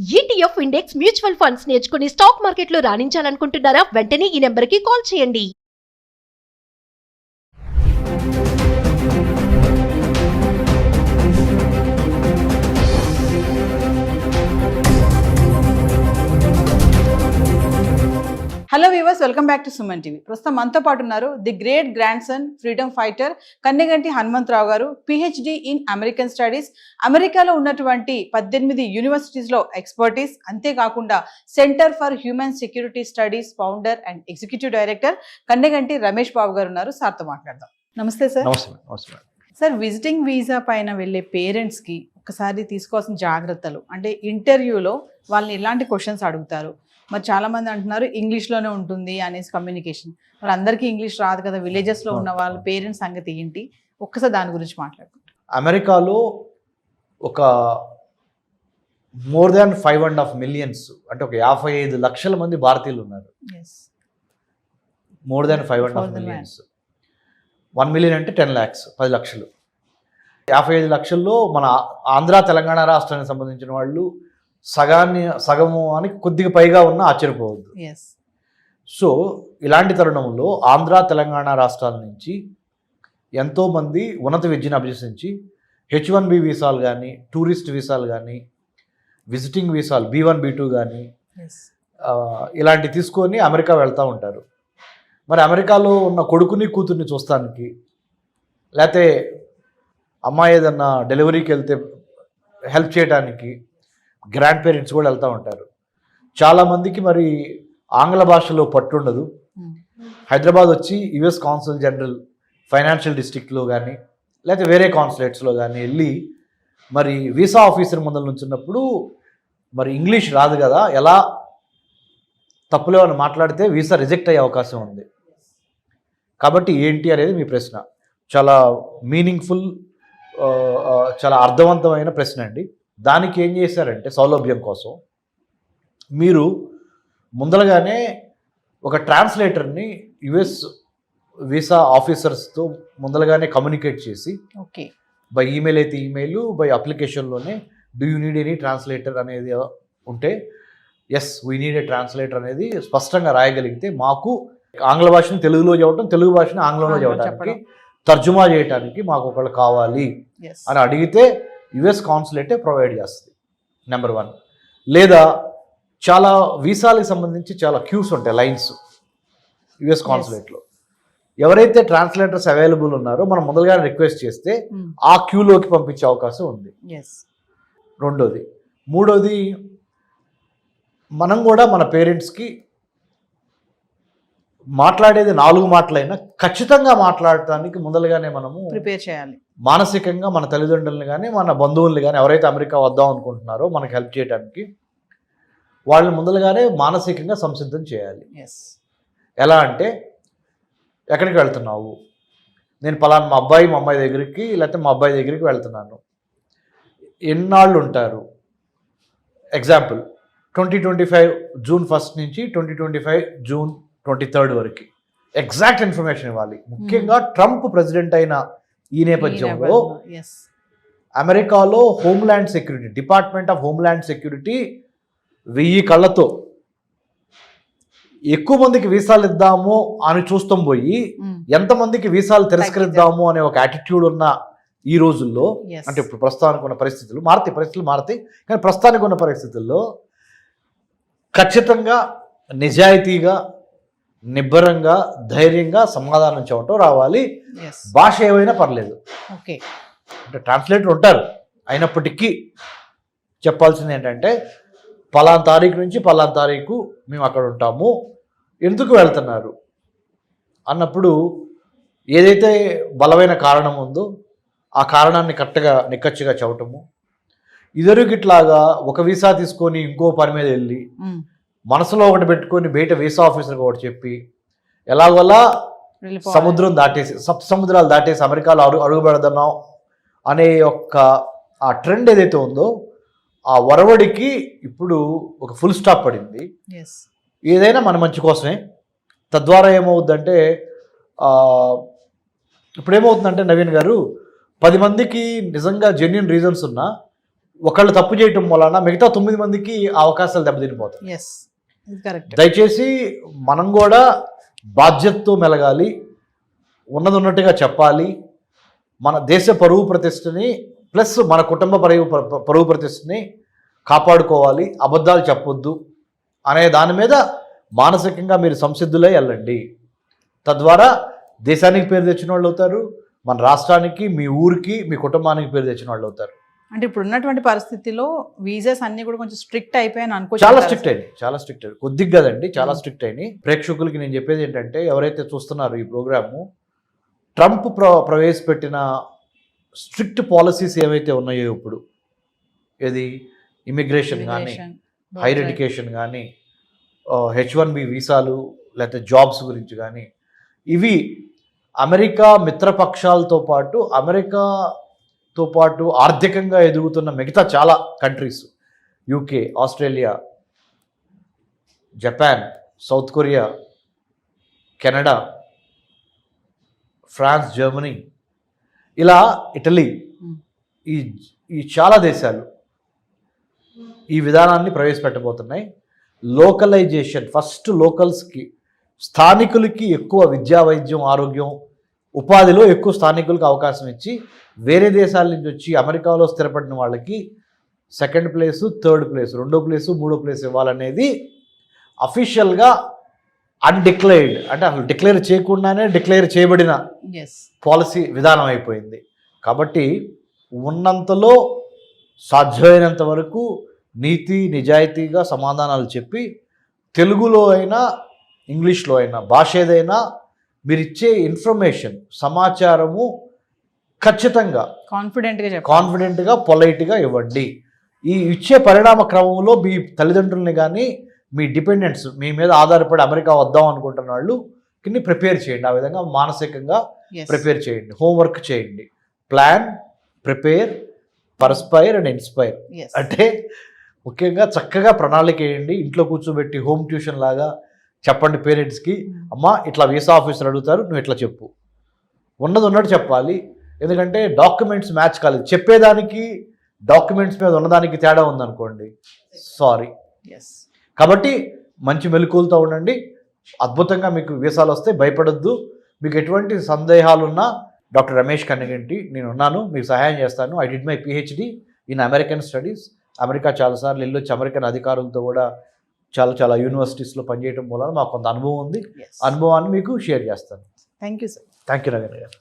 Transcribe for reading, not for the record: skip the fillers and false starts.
ETF index mutual funds నేర్చుకుని stock మార్కెట్లో రాణించాలనుకుంటున్నారా? వెంటనే ఈ నెంబర్కి కాల్ చేయండి. Hello viewers, welcome back to Suman TV. ప్రస్తుతం మనతో పాటు ఉన్నారు the great grand son freedom fighter Kanneganti Hanumantharao garu, PhD in American studies. అమెరికాలో ఉన్నటువంటి 18 యూనివర్సిటీస్లో ఎక్స్పర్టీస్, అంతేకాకుండా centre for human security studies founder and executive director Kanneganti Ramesh Babu garu ఉన్నారు. సార్తో మాట్లాడదాం. నమస్తే సార్. సార్, విజిటింగ్ వీసా పైన వెళ్ళే పేరెంట్స్కి ఒకసారి తీసుకోవాల్సిన జాగ్రత్తలు అంటే, ఇంటర్వ్యూలో వాళ్ళని ఎలాంటి క్వశ్చన్స్ అడుగుతారు? మరి చాలామంది అంటున్నారు ఇంగ్లీష్లోనే ఉంటుంది అనేసి కమ్యూనికేషన్. మరి అందరికీ ఇంగ్లీష్ రాదు కదా, విలేజెస్లో ఉన్న వాళ్ళ పేరెంట్స్ సంగతి ఏంటి? ఒక్కసారి దాని గురించి మాట్లాడుకుంటాం. అమెరికాలో ఒక మోర్ దాన్ 5.5 మిలియన్స్ అంటే ఒక 55 లక్షల మంది భారతీయులు ఉన్నారు. More than 5.5 millions. 1 మిలియన్ అంటే 10 lakhs, 10 లక్షలు. 55 లక్షల్లో మన ఆంధ్ర తెలంగాణ రాష్ట్రానికి సంబంధించిన వాళ్ళు సగము అని కొద్దిగా పైగా ఉన్న ఆశ్చర్యపోవద్దు. సో ఇలాంటి తరుణంలో ఆంధ్ర తెలంగాణ రాష్ట్రాల నుంచి ఎంతోమంది ఉన్నత విద్యను అభ్యసించి H1B వీసాలు కానీ, టూరిస్ట్ వీసాలు కానీ, విజిటింగ్ వీసాలు B1 B2 కానీ ఇలాంటివి తీసుకొని అమెరికా వెళ్తూ ఉంటారు. మరి అమెరికాలో ఉన్న కొడుకుని కూతుర్ని చూస్తానికి, లేకపోతే అమ్మాయి ఏదన్నా డెలివరీకి వెళ్తే హెల్ప్ చేయడానికి గ్రాండ్ పేరెంట్స్ కూడా వెళ్తూ ఉంటారు. చాలామందికి మరి ఆంగ్ల భాషలో పట్టుండదు. హైదరాబాద్ వచ్చి యుఎస్ కాన్సుల్ జనరల్ ఫైనాన్షియల్ డిస్ట్రిక్ట్లో కానీ లేకపోతే వేరే కాన్సులేట్స్లో కానీ వెళ్ళి మరి వీసా ఆఫీసర్ ముందర నుంచున్నప్పుడు మరి ఇంగ్లీష్ రాదు కదా, ఎలా తప్పులో అని మాట్లాడితే వీసా రిజెక్ట్ అయ్యే అవకాశం ఉంది. కాబట్టి ఏంటి అనేది మీ ప్రశ్న. చాలా మీనింగ్ఫుల్, చాలా అర్థవంతమైన ప్రశ్న అండి. దానికి ఏం చేశారంటే, సౌలభ్యం కోసం మీరు ముందరగానే ఒక ట్రాన్స్లేటర్ని యుఎస్ వీసా ఆఫీసర్స్తో ముందరగానే కమ్యూనికేట్ చేసి, ఓకే, బై ఈమెయిల్ అయితే ఈమెయిల్, బై అప్లికేషన్లోనే do you need any translator అనేది ఉంటే yes we need a translator అనేది స్పష్టంగా రాయగలిగితే, మాకు ఆంగ్ల భాషను తెలుగులో చెప్పడం, తెలుగు భాషను ఆంగ్లంలో చెప్పడానికి, తర్జుమా చేయడానికి మాకు ఒకళ్ళు కావాలి అని అడిగితే యుఎస్ కాన్సులేటే ప్రొవైడ్ చేస్తుంది. నెంబర్ 1. లేదా చాలా వీసాలకు సంబంధించి చాలా క్యూస్ ఉంటాయి, లైన్స్ యుఎస్ కాన్సులేట్లో. ఎవరైతే ట్రాన్స్లేటర్స్ అవైలబుల్ ఉన్నారో మనం ముందుగా రిక్వెస్ట్ చేస్తే ఆ క్యూలోకి పంపించే అవకాశం ఉంది. రెండోది. మూడోది, మనం కూడా మన పేరెంట్స్కి మాట్లాడేది 4 మాటలైనా ఖచ్చితంగా మాట్లాడటానికి ముందలుగానే మనము ప్రిపేర్ చేయాలి. మానసికంగా మన తల్లిదండ్రులను కానీ మన బంధువుల్ని కానీ ఎవరైతే అమెరికా వద్దాం అనుకుంటున్నారో మనకు హెల్ప్ చేయడానికి వాళ్ళని ముందలుగానే మానసికంగా సంసిద్ధం చేయాలి. ఎలా అంటే, ఎక్కడికి వెళ్తున్నావు? నేను పలానా మా అమ్మాయి దగ్గరికి లేకపోతే మా అబ్బాయి దగ్గరికి వెళ్తున్నాను. ఎన్నాళ్ళు ఉంటారు? ఎగ్జాంపుల్ 2025 జూన్ 1 నుంచి 2025 జూన్ 23 వరకు ఎగ్జాక్ట్ ఇన్ఫర్మేషన్ ఇవ్వాలి. ముఖ్యంగా ట్రంప్ ప్రెసిడెంట్ అయిన ఈ నేపథ్యంలో అమెరికాలో homeland security, department of homeland security 1000 కళ్ళతో ఎక్కువ మందికి వీసాలు ఇద్దాము అని చూస్తాం పోయి ఎంతమందికి వీసాలు తిరస్కరిద్దాము అనే ఒక యాటిట్యూడ్ ఉన్న ఈ రోజుల్లో, అంటే ఇప్పుడు ప్రస్తుతానికి ఉన్న పరిస్థితులు మారతాయి, కానీ ప్రస్తుతానికి ఉన్న పరిస్థితుల్లో ఖచ్చితంగా నిజాయితీగా, నిబ్బరంగా, ధైర్యంగా సమాధానం చెప్పటం రావాలి. భాష ఏమైనా పర్లేదు. ఓకే, అంటే ట్రాన్స్లేటర్ ఉంటారు, అయినప్పటికీ చెప్పాల్సింది ఏంటంటే, పలానా తారీఖు నుంచి పలానా తారీఖు మేము అక్కడ ఉంటాము, ఎందుకు వెళ్తున్నారు అన్నప్పుడు ఏదైతే బలమైన కారణం ఉందో ఆ కారణాన్ని కరెక్ట్గా నిక్కచ్చిగా చెప్పటము. ఇదివరకిట్లాగా ఒక వీసా తీసుకొని ఇంకో పని మీద వెళ్ళి మనసులో ఒకటి పెట్టుకొని బయట వీసా ఆఫీసర్కి ఒకటి చెప్పి ఎలాగోలా సముద్రాలు దాటేసి అమెరికాలో అడుగు పెడదాం అనే ఆ ట్రెండ్ ఏదైతే ఉందో ఆ వరవడికి ఇప్పుడు ఒక ఫుల్ స్టాప్ పడింది. ఏదైనా మన మంచి కోసమే. తద్వారా ఏమవుద్దంటే, ఇప్పుడు ఏమవుతుందంటే నవీన్ గారు, 10 మందికి నిజంగా జెన్యున్ రీజన్స్ ఉన్నా ఒకళ్ళు తప్పు చేయటం వలన మిగతా 9 మందికి ఆ అవకాశాలు దెబ్బతినిపోతాయి. ఎస్, ఇది కరెక్ట్. దయచేసి మనం కూడా బాధ్యతతో మెలగాలి, ఉన్నది ఉన్నట్టుగా చెప్పాలి. మన దేశ పరువు ప్రతిష్టని ప్లస్ మన కుటుంబ పరువు ప్రతిష్టని కాపాడుకోవాలి, అబద్ధాలు చెప్పొద్దు అనే దాని మీద మానసికంగా మీరు సంసిద్ధులై వెళ్ళండి. తద్వారా దేశానికి పేరు తెచ్చిన వాళ్ళు అవుతారు, మన రాష్ట్రానికి, మీ ఊరికి, మీ కుటుంబానికి పేరు తెచ్చిన వాళ్ళు అవుతారు. అంటే ఇప్పుడు ఉన్నటువంటి పరిస్థితిలో వీసాస్ అన్ని కూడా కొంచెం స్ట్రిక్ట్ అయిపోయాయని అనుకో. చాలా స్ట్రిక్ట్ అయింది, చాలా స్ట్రిక్ట్ అయింది, కొద్దిగా కదండి, చాలా స్ట్రిక్ట్ అయినాయి. ప్రేక్షకులకి నేను చెప్పేది ఏంటంటే, ఎవరైతే చూస్తున్నారో ఈ ప్రోగ్రాము, ట్రంప్ ప్రవేశపెట్టిన స్ట్రిక్ట్ పాలసీస్ ఏవైతే ఉన్నాయో ఇప్పుడు, ఏది ఇమిగ్రేషన్ కానీ, హైర్ ఎడ్యుకేషన్ కానీ, H1B వీసాలు, లేకపోతే జాబ్స్ గురించి కానీ, ఇవి అమెరికా మిత్రపక్షాలతో పాటు ఆర్థికంగా ఎదుగుతున్న మిగతా చాలా countries, UK, Australia, Japan, South Korea, Canada, France, Germany, ఇలా ఇటలీ, ఈ చాలా దేశాలు ఈ విధానాన్ని ప్రవేశపెట్టబోతున్నాయి. లోకలైజేషన్, ఫస్ట్ లోకల్స్కి, స్థానికులకి ఎక్కువ విద్యా, వైద్యం, ఆరోగ్యం, ఉపాధిలో ఎక్కువ స్థానికులకు అవకాశం ఇచ్చి, వేరే దేశాల నుంచి వచ్చి అమెరికాలో స్థిరపడిన వాళ్ళకి సెకండ్ ప్లేసు, థర్డ్ ప్లేసు, 2వ ప్లేసు, 3వ ప్లేసు ఇవ్వాలనేది అఫీషియల్గా అన్డిక్లేర్డ్, అంటే అసలు డిక్లేర్ చేయకుండానే డిక్లేర్ చేయబడిన పాలసీ విధానం అయిపోయింది. కాబట్టి ఉన్నంతలో సాధ్యమైనంత వరకు నీతి నిజాయితీగా సమాధానాలు చెప్పి, తెలుగులో అయినా ఇంగ్లీష్లో అయినా భాష ఏదైనా మీరు ఇచ్చే ఇన్ఫర్మేషన్, సమాచారము ఖచ్చితంగా కాన్ఫిడెంట్గా పొలైట్గా ఇవ్వండి. ఈ ఇచ్చే పరిణామ క్రమంలో మీ తల్లిదండ్రుల్ని కానీ, మీ డిపెండెంట్స్, మీ మీద ఆధారపడి అమెరికా వద్దాం అనుకుంటున్న వాళ్ళు ప్రిపేర్ చేయండి. ఆ విధంగా మానసికంగా ప్రిపేర్ చేయండి, హోంవర్క్ చేయండి. Plan, prepare, perspire and inspire. అంటే ముఖ్యంగా చక్కగా ప్రణాళిక వేయండి. ఇంట్లో కూర్చోబెట్టి హోమ్ ట్యూషన్ లాగా చెప్పండి పేరెంట్స్కి, అమ్మా ఇట్లా వీసా ఆఫీసర్ అడుగుతారు, నువ్వు ఇట్లా చెప్పు, ఉన్నది ఉన్నట్టు చెప్పాలి. ఎందుకంటే డాక్యుమెంట్స్ మ్యాచ్ కాలేదు, చెప్పేదానికి డాక్యుమెంట్స్ మీద ఉన్నదానికి తేడా ఉందనుకోండి, సారీ. కాబట్టి మంచి మెలకువలతో ఉండండి, అద్భుతంగా మీకు వీసాలు వస్తే భయపడొద్దు. మీకు ఎటువంటి సందేహాలున్నా డాక్టర్ రమేష్ కన్నగంటి నేను ఉన్నాను, మీకు సహాయం చేస్తాను. I did my PhD in American studies. America చాలాసార్లు వెళ్ళొచ్చి అమెరికన్ అధికారులతో కూడా చాలా యూనివర్సిటీస్లో పనిచేయడం వల్ల మాకు కొంత అనుభవం ఉంది. అనుభవాన్ని మీకు షేర్ చేస్తాను. Thank you sir. Thank you Ravindra గారు.